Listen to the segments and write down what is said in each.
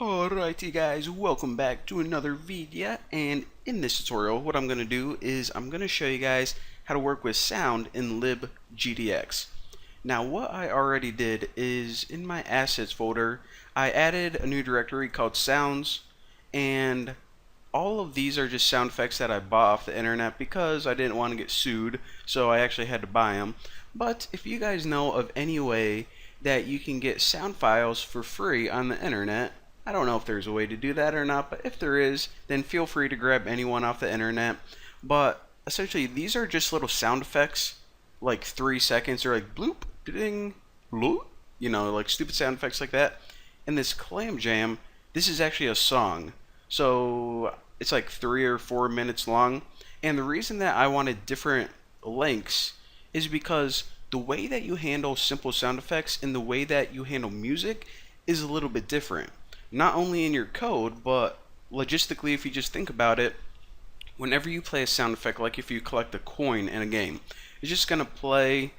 Alrighty guys, welcome back to another video, and in this tutorial what I'm going to do is I'm going to show you guys how to work with sound in LibGDX. Now what I already did is in my assets folder I added a new directory called sounds, and all of these are just sound effects that I bought off the internet because I didn't want to get sued, so I actually had to buy them. But if you guys know of any way that you can get sound files for free on the internet, I don't know if there's a way to do that or not, but if there is, then feel free to grab anyone off the internet. But essentially, these are just little sound effects, like 3 seconds, or like bloop, ding, bloop, like stupid sound effects like that. And this Clam Jam, this is actually a song. So it's like 3 or 4 minutes long. And the reason that I wanted different lengths is because the way that you handle simple sound effects and the way that you handle music is a little bit different. Not only in your code, but logistically, if you just think about it, whenever you play a sound effect, like if you collect a coin in a game, it's just going to play,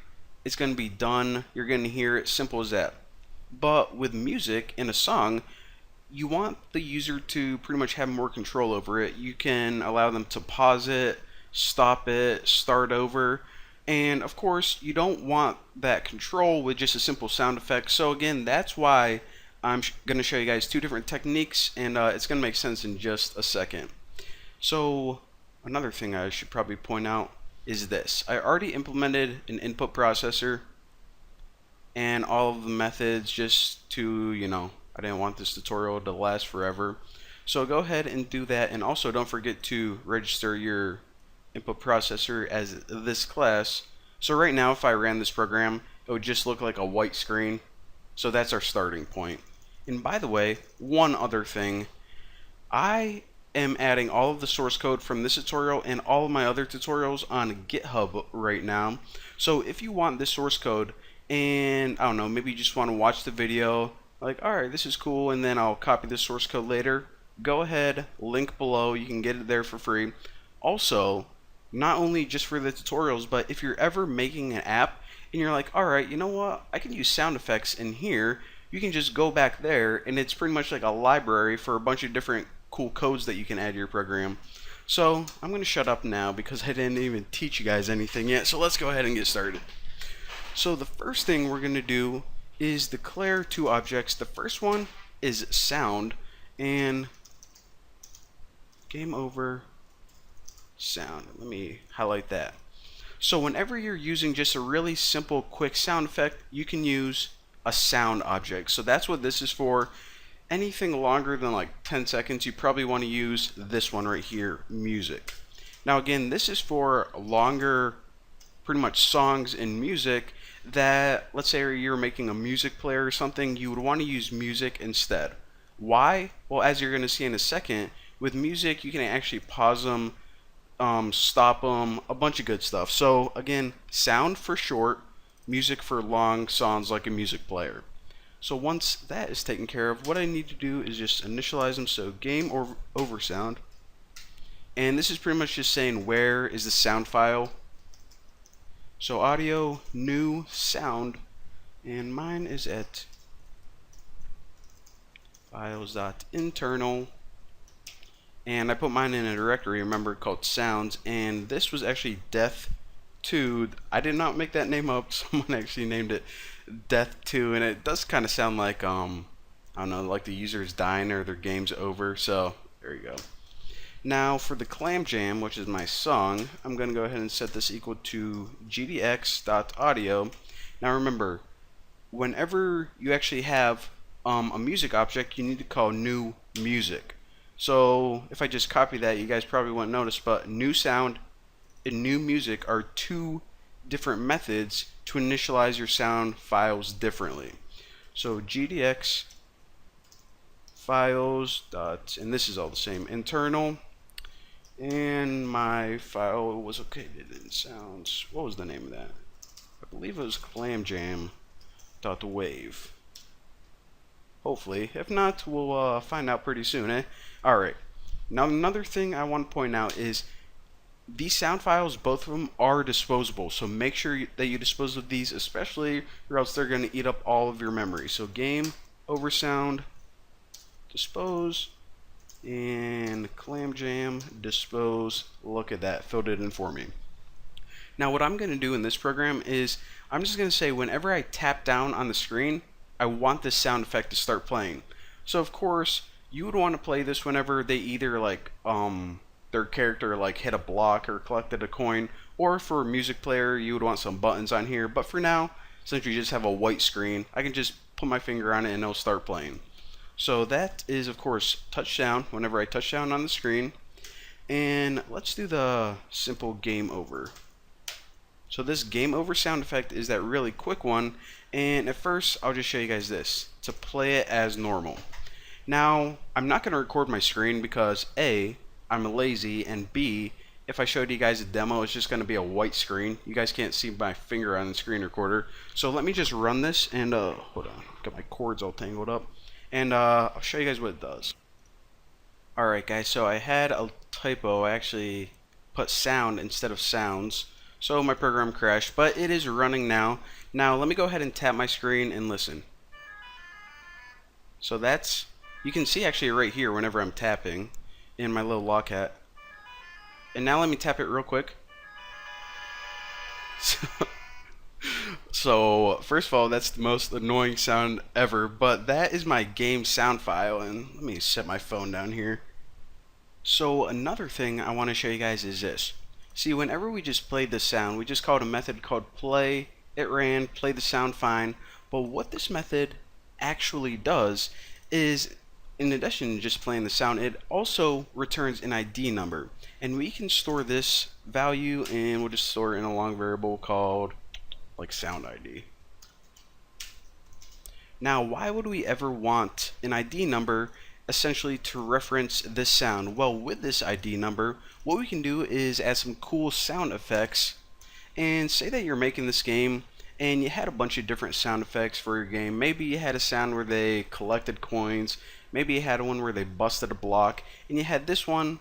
it's going to be done, you're going to hear it, simple as that. But with music in a song, you want the user to pretty much have more control over it. You can allow them to pause it, stop it, start over, and of course, you don't want that control with just a simple sound effect. So again, that's why I'm going to show you guys two different techniques, and it's going to make sense in just a second. So another thing I should probably point out is this. I already implemented an input processor and all of the methods just to, I didn't want this tutorial to last forever. So go ahead and do that, and also don't forget to register your input processor as this class. So right now, if I ran this program, it would just look like a white screen. So that's our starting point. And by the way, one other thing, I am adding all of the source code from this tutorial and all of my other tutorials on GitHub right now. So if you want this source code and, I don't know, maybe you just want to watch the video, like, alright, this is cool, and then I'll copy the source code later, go ahead, link below, you can get it there for free. Also, not only just for the tutorials, but if you're ever making an app and you're like, alright, you know what, I can use sound effects in here, you can just go back there, and it's pretty much like a library for a bunch of different cool codes that you can add to your program. So I'm going to shut up now because I didn't even teach you guys anything yet, so let's go ahead and get started. So the first thing we're going to do is declare two objects. The first one is sound, and game over sound. Let me highlight that. So whenever you're using just a really simple quick sound effect, you can use a sound object. So that's what this is for. Anything longer than like 10 seconds, you probably want to use this one right here, music. Now again, this is for longer, pretty much songs and music that, let's say you're making a music player or something, you would want to use music instead. Why? Well, as you're going to see in a second, with music you can actually pause them, stop them, a bunch of good stuff. So again, sound for short, music for long songs like a music player. So once that is taken care of, what I need to do is just initialize them. So game over sound, and this is pretty much just saying where is the sound file. So audio new sound, and mine is at files.internal, and I put mine in a directory, remember, called sounds, and this was actually death2. I did not make that name up. Someone actually named it death2, and it does kind of sound like I don't know, like the user is dying or their game's over. So there you go. Now for the Clam Jam, which is my song, I'm going to go ahead and set this equal to gdx.audio. Now remember, whenever you actually have a music object, you need to call new music. So if I just copy that, you guys probably won't notice, but new sound and new music are two different methods to initialize your sound files differently. So gdx files dot, and this is all the same, internal, and my file was located in sounds. What was the name of that? I believe it was clamjam.wave. Hopefully. If not, we'll find out pretty soon, eh? Alright. Now another thing I want to point out is these sound files, both of them are disposable, so make sure that you dispose of these, especially, or else they're going to eat up all of your memory. So game over sound dispose, and clam jam, dispose. Look at that, filled it in for me. Now what I'm going to do in this program is I'm just going to say whenever I tap down on the screen, I want this sound effect to start playing. So of course, you would want to play this whenever they either like their character like hit a block or collected a coin, or for a music player you would want some buttons on here. But for now, since we just have a white screen, I can just put my finger on it and it'll start playing. So that is of course touchdown whenever I touch down on the screen. And let's do the simple game over. So this game over sound effect is that really quick one, and at first I'll just show you guys this to play it as normal. Now I'm not going to record my screen because A, I'm lazy, and B, if I showed you guys a demo it's just going to be a white screen. You guys can't see my finger on the screen recorder. So let me just run this and hold on, got my cords all tangled up, and I'll show you guys what it does. Alright guys, so I had a typo. I actually put sound instead of sounds. So my program crashed, but it is running now. Now let me go ahead and tap my screen and listen. So that's, you can see actually right here whenever I'm tapping in my little lock hat. And now let me tap it real quick. So first of all, that's the most annoying sound ever, but that is my game sound file, and let me set my phone down here. So another thing I want to show you guys is this. See, whenever we just played the sound, we just called a method called play. It ran, played the sound fine. But what this method actually does is, in addition to just playing the sound, it also returns an ID number. And we can store this value, and we'll just store it in a long variable called like sound ID. Now, why would we ever want an ID number essentially to reference this sound? Well, with this ID number, what we can do is add some cool sound effects. And say that you're making this game and you had a bunch of different sound effects for your game. Maybe you had a sound where they collected coins, maybe you had one where they busted a block, and you had this one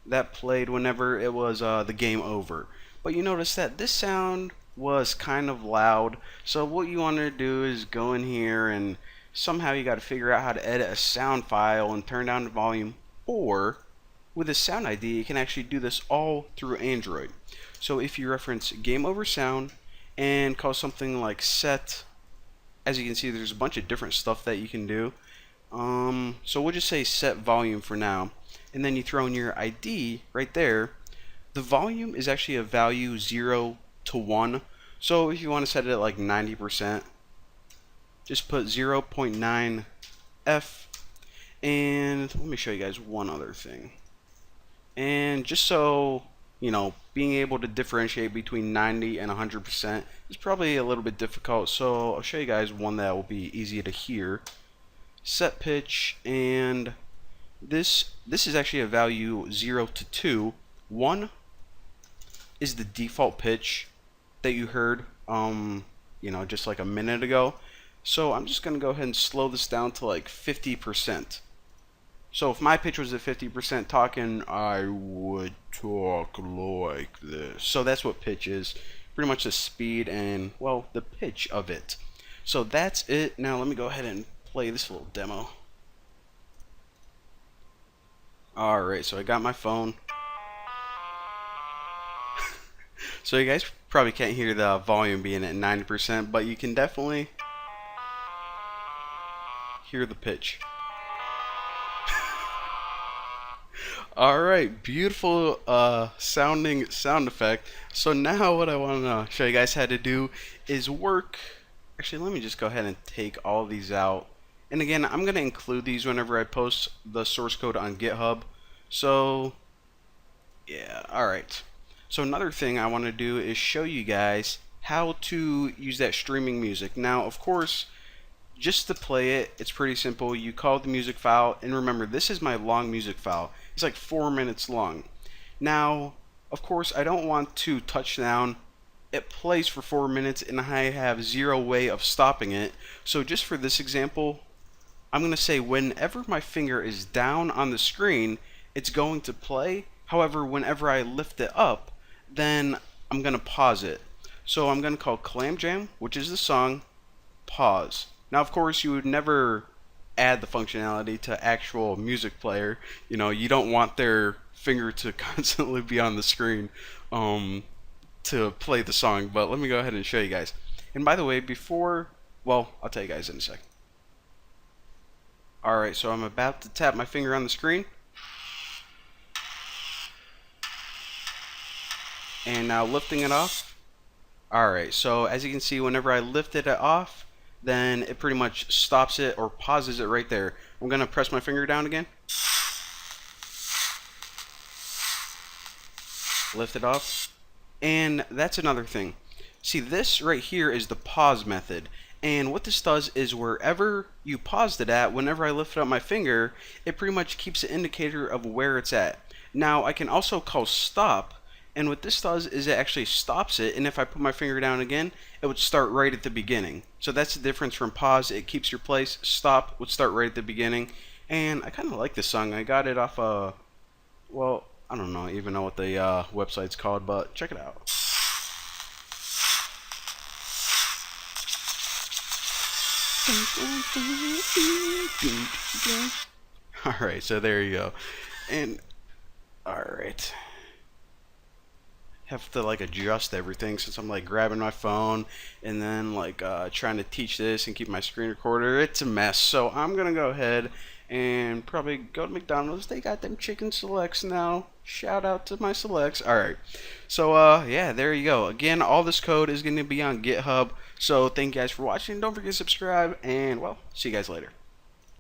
that played whenever it was the game over. But you notice that this sound was kind of loud, so what you want to do is go in here and somehow you got to figure out how to edit a sound file and turn down the volume. Or with a sound ID, you can actually do this all through Android. So if you reference game over sound and call something like set, as you can see there's a bunch of different stuff that you can do. So we'll just say set volume for now, and then you throw in your ID right there. The volume is actually a value 0 to 1. So if you want to set it at like 90%, just put 0.9 F. And let me show you guys one other thing. And just so you know, being able to differentiate between 90 and 100% is probably a little bit difficult, so I'll show you guys one that will be easy to hear. Set pitch, and this is actually a value 0 to 2. 1 is the default pitch that you heard you know, just like a minute ago. So I'm just gonna go ahead and slow this down to like 50%. So if my pitch was at 50% talking, I would talk like this. So that's what pitch is. Pretty much the speed and, well, the pitch of it. So that's it. Now let me go ahead and play this little demo. Alright, so I got my phone. So you guys probably can't hear the volume being at 90%, but you can definitely hear the pitch. Alright, beautiful sounding sound effect. So now what I want to show you guys how to do is work. Actually, let me just go ahead and take all these out. And again, I'm going to include these whenever I post the source code on GitHub. So, yeah, alright. So another thing I want to do is show you guys how to use that streaming music. Now, of course, just to play it, it's pretty simple. You call the music file, and remember, this is my long music file. It's like 4 minutes long. Now, of course, I don't want to touch down. It plays for 4 minutes, and I have zero way of stopping it. So just for this example, I'm going to say whenever my finger is down on the screen, it's going to play. However, whenever I lift it up, then I'm going to pause it. So I'm going to call Clam Jam, which is the song, pause. Now, of course, you would never add the functionality to actual music player. You know, you don't want their finger to constantly be on the screen to play the song. But let me go ahead and show you guys. And by the way, well, I'll tell you guys in a second. Alright, so I'm about to tap my finger on the screen. And now lifting it off. Alright, so as you can see, whenever I lifted it off, then it pretty much stops it or pauses it right there. I'm going to press my finger down again. Lift it off. And that's another thing. See, this right here is the pause method. And what this does is wherever you paused it at, whenever I lift up my finger, it pretty much keeps an indicator of where it's at. Now, I can also call stop. And what this does is it actually stops it, and if I put my finger down again, it would start right at the beginning. So that's the difference from pause. It keeps your place. Stop would start right at the beginning. And I kind of like this song. I got it off well, I don't know even know what the website's called, but check it out. Alright, so there you go. And, alright. Have to like adjust everything since I'm like grabbing my phone and then like trying to teach this and keep my screen recorder. It's a mess. So I'm gonna go ahead and probably go to McDonald's. They got them chicken selects now. Shout out to my selects. Alright. So yeah, there you go. Again, all this code is gonna be on GitHub. So thank you guys for watching. Don't forget to subscribe, and well, see you guys later.